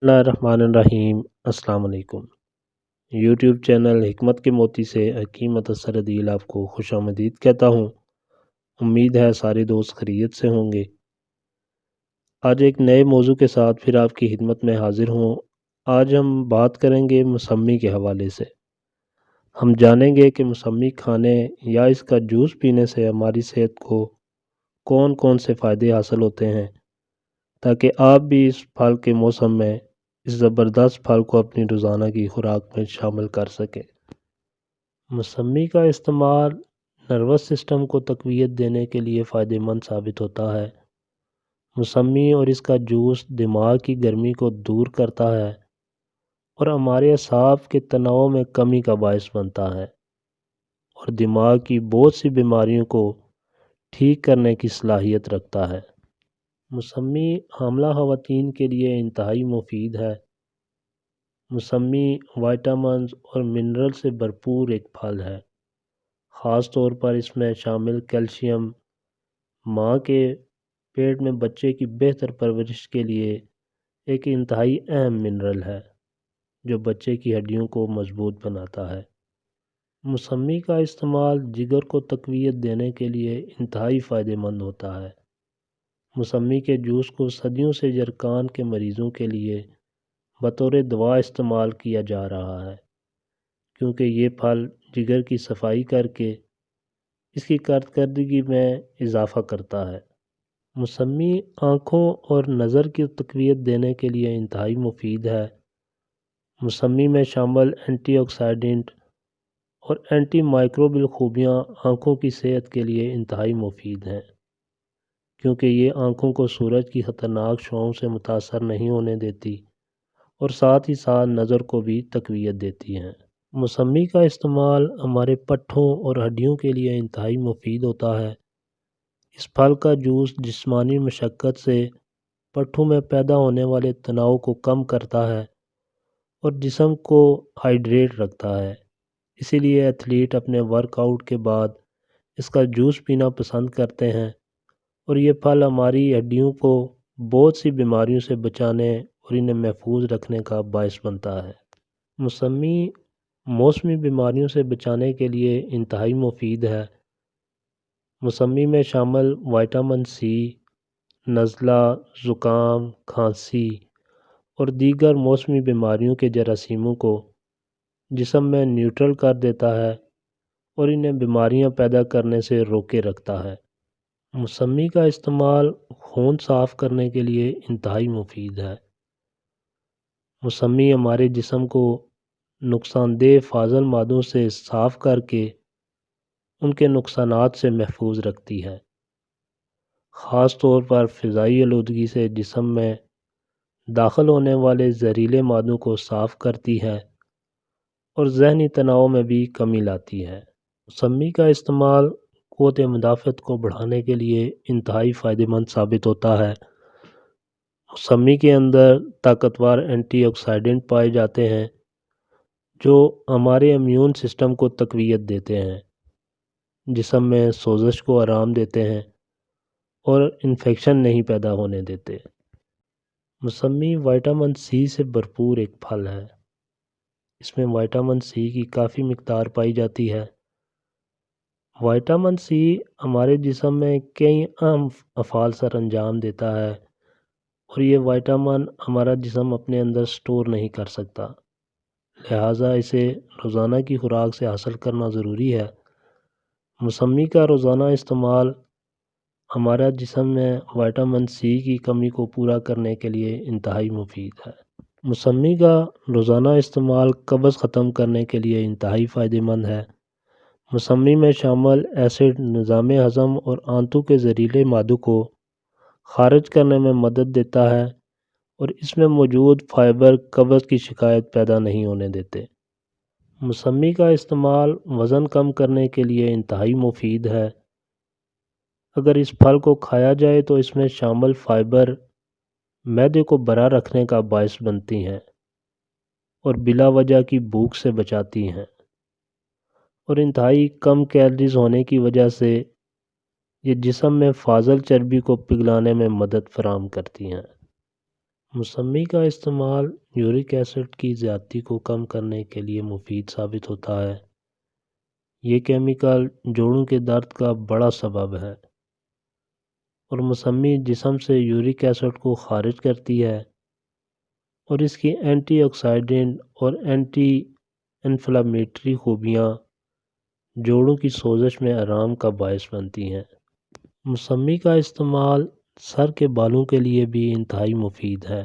بسم اللہ الرحمن الرحیم۔ السلام علیکم۔ یوٹیوب چینل حکمت کے موتی سے حکیم متصر عدیل آپ کو خوش آمدید کہتا ہوں۔ امید ہے سارے دوست خیریت سے ہوں گے۔ آج ایک نئے موضوع کے ساتھ پھر آپ کی خدمت میں حاضر ہوں۔ آج ہم بات کریں گے موسمی کے حوالے سے۔ ہم جانیں گے کہ موسمی کھانے یا اس کا جوس پینے سے ہماری صحت کو کون کون سے فائدے حاصل ہوتے ہیں، تاکہ آپ بھی اس پھل کے موسم میں اس زبردست پھل کو اپنی روزانہ کی خوراک میں شامل کر سکیں۔ موسمی کا استعمال نروس سسٹم کو تقویت دینے کے لیے فائدہ مند ثابت ہوتا ہے۔ موسمی اور اس کا جوس دماغ کی گرمی کو دور کرتا ہے اور ہمارے اعصاب کے تناؤ میں کمی کا باعث بنتا ہے اور دماغ کی بہت سی بیماریوں کو ٹھیک کرنے کی صلاحیت رکھتا ہے۔ موسمی حاملہ خواتین کے لیے انتہائی مفید ہے۔ موسمی وائٹامنز اور منرل سے بھرپور ایک پھل ہے۔ خاص طور پر اس میں شامل کیلشیم ماں کے پیٹ میں بچے کی بہتر پرورش کے لیے ایک انتہائی اہم منرل ہے جو بچے کی ہڈیوں کو مضبوط بناتا ہے۔ موسمی کا استعمال جگر کو تقویت دینے کے لیے انتہائی فائدہ مند ہوتا ہے۔ موسمی کے جوس کو صدیوں سے یرقان کے مریضوں کے لیے بطور دوا استعمال کیا جا رہا ہے، کیونکہ یہ پھل جگر کی صفائی کر کے اس کی کارکردگی میں اضافہ کرتا ہے۔ موسمی آنکھوں اور نظر کی تقویت دینے کے لیے انتہائی مفید ہے۔ موسمی میں شامل اینٹی آکسیڈنٹ اور اینٹی مائکروبیل خوبیاں آنکھوں کی صحت کے لیے انتہائی مفید ہیں، کیونکہ یہ آنکھوں کو سورج کی خطرناک شعاؤں سے متاثر نہیں ہونے دیتی اور ساتھ ہی ساتھ نظر کو بھی تقویت دیتی ہیں۔ موسمی کا استعمال ہمارے پٹھوں اور ہڈیوں کے لیے انتہائی مفید ہوتا ہے۔ اس پھل کا جوس جسمانی مشقت سے پٹھوں میں پیدا ہونے والے تناؤ کو کم کرتا ہے اور جسم کو ہائیڈریٹ رکھتا ہے۔ اسی لیے ایتھلیٹ اپنے ورک آؤٹ کے بعد اس کا جوس پینا پسند کرتے ہیں اور یہ پھل ہماری ہڈیوں کو بہت سی بیماریوں سے بچانے اور انہیں محفوظ رکھنے کا باعث بنتا ہے۔ موسمی موسمی بیماریوں سے بچانے کے لیے انتہائی مفید ہے۔ موسمی میں شامل وائٹامن سی نزلہ، زکام، کھانسی اور دیگر موسمی بیماریوں کے جراثیموں کو جسم میں نیوٹرل کر دیتا ہے اور انہیں بیماریاں پیدا کرنے سے روکے رکھتا ہے۔ موسمی کا استعمال خون صاف کرنے کے لیے انتہائی مفید ہے۔ موسمی ہمارے جسم کو نقصان دہ فاضل مادوں سے صاف کر کے ان کے نقصانات سے محفوظ رکھتی ہے۔ خاص طور پر فضائی آلودگی سے جسم میں داخل ہونے والے زہریلے مادوں کو صاف کرتی ہے اور ذہنی تناؤ میں بھی کمی لاتی ہے۔ موسمی کا استعمال قوت مدافعت کو بڑھانے کے لیے انتہائی فائدہ مند ثابت ہوتا ہے۔ موسمی کے اندر طاقتور اینٹی آکسیڈنٹ پائے جاتے ہیں جو ہمارے امیون سسٹم کو تقویت دیتے ہیں، جسم میں سوزش کو آرام دیتے ہیں اور انفیکشن نہیں پیدا ہونے دیتے۔ موسمی وائٹامن سی سے بھرپور ایک پھل ہے۔ اس میں وائٹامن سی کی کافی مقدار پائی جاتی ہے۔ وائٹامن سی ہمارے جسم میں کئی اہم افعال سر انجام دیتا ہے اور یہ وائٹامن ہمارا جسم اپنے اندر سٹور نہیں کر سکتا، لہٰذا اسے روزانہ کی خوراک سے حاصل کرنا ضروری ہے۔ موسمی کا روزانہ استعمال ہمارا جسم میں وائٹامن سی کی کمی کو پورا کرنے کے لیے انتہائی مفید ہے۔ موسمی کا روزانہ استعمال قبض ختم کرنے کے لیے انتہائی فائدہ مند ہے۔ موسمی میں شامل ایسڈ نظام ہضم اور آنتوں کے زہریلے مادوں کو خارج کرنے میں مدد دیتا ہے اور اس میں موجود فائبر قبض کی شکایت پیدا نہیں ہونے دیتے۔ موسمی کا استعمال وزن کم کرنے کے لیے انتہائی مفید ہے۔ اگر اس پھل کو کھایا جائے تو اس میں شامل فائبر معدے کو بھرا رکھنے کا باعث بنتی ہیں اور بلا وجہ کی بھوک سے بچاتی ہیں، اور انتہائی کم کیلریز ہونے کی وجہ سے یہ جسم میں فاضل چربی کو پگھلانے میں مدد فراہم کرتی ہیں۔ موسمی کا استعمال یورک ایسڈ کی زیادتی کو کم کرنے کے لیے مفید ثابت ہوتا ہے۔ یہ کیمیکل جوڑوں کے درد کا بڑا سبب ہے اور موسمی جسم سے یورک ایسڈ کو خارج کرتی ہے اور اس کی اینٹی آکسیڈنٹ اور اینٹی انفلامیٹری خوبیاں جوڑوں کی سوزش میں آرام کا باعث بنتی ہیں۔ موسمی کا استعمال سر کے بالوں کے لیے بھی انتہائی مفید ہے۔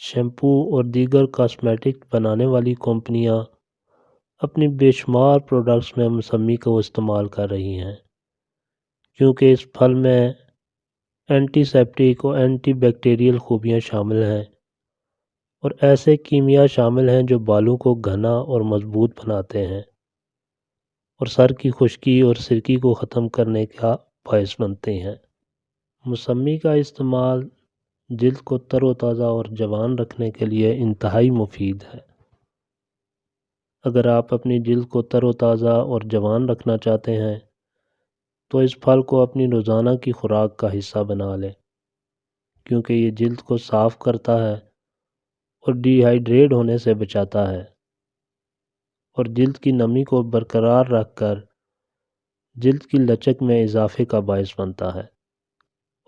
شیمپو اور دیگر کاسمیٹک بنانے والی کمپنیاں اپنی بے شمار پروڈکٹس میں موسمی کو استعمال کر رہی ہیں، کیونکہ اس پھل میں اینٹی سیپٹک اور اینٹی بیکٹیریل خوبیاں شامل ہیں اور ایسے کیمیا شامل ہیں جو بالوں کو گھنا اور مضبوط بناتے ہیں اور سر کی خشکی اور سرکی کو ختم کرنے کا باعث بنتے ہیں۔ موسمی کا استعمال جلد کو تر و تازہ اور جوان رکھنے کے لیے انتہائی مفید ہے۔ اگر آپ اپنی جلد کو تر و تازہ اور جوان رکھنا چاہتے ہیں تو اس پھل کو اپنی روزانہ کی خوراک کا حصہ بنا لیں، کیونکہ یہ جلد کو صاف کرتا ہے اور ڈی ہائیڈریٹ ہونے سے بچاتا ہے اور جلد کی نمی کو برقرار رکھ کر جلد کی لچک میں اضافے کا باعث بنتا ہے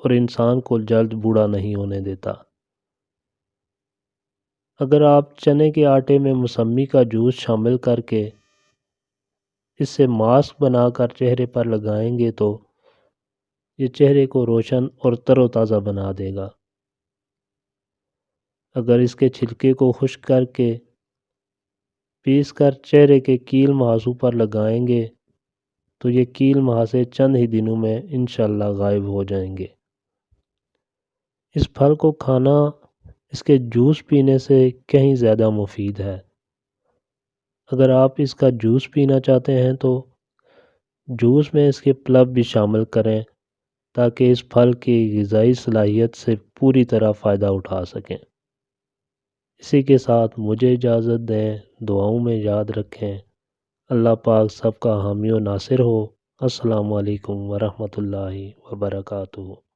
اور انسان کو جلد بوڑھا نہیں ہونے دیتا۔ اگر آپ چنے کے آٹے میں موسمی کا جوس شامل کر کے اس سے ماسک بنا کر چہرے پر لگائیں گے تو یہ چہرے کو روشن اور تر و تازہ بنا دے گا۔ اگر اس کے چھلکے کو خشک کر کے پیس کر چہرے کے کیل محاذوں پر لگائیں گے تو یہ کیل مہاسے چند ہی دنوں میں انشاءاللہ غائب ہو جائیں گے۔ اس پھل کو کھانا اس کے جوس پینے سے کہیں زیادہ مفید ہے۔ اگر آپ اس کا جوس پینا چاہتے ہیں تو جوس میں اس کے پلپ بھی شامل کریں تاکہ اس پھل کی غذائی صلاحیت سے پوری طرح فائدہ اٹھا سکیں۔ اسی کے ساتھ مجھے اجازت دیں، دعاؤں میں یاد رکھیں۔ اللہ پاک سب کا حامی و ناصر ہو۔ السلام علیکم ورحمۃ اللہ وبرکاتہ۔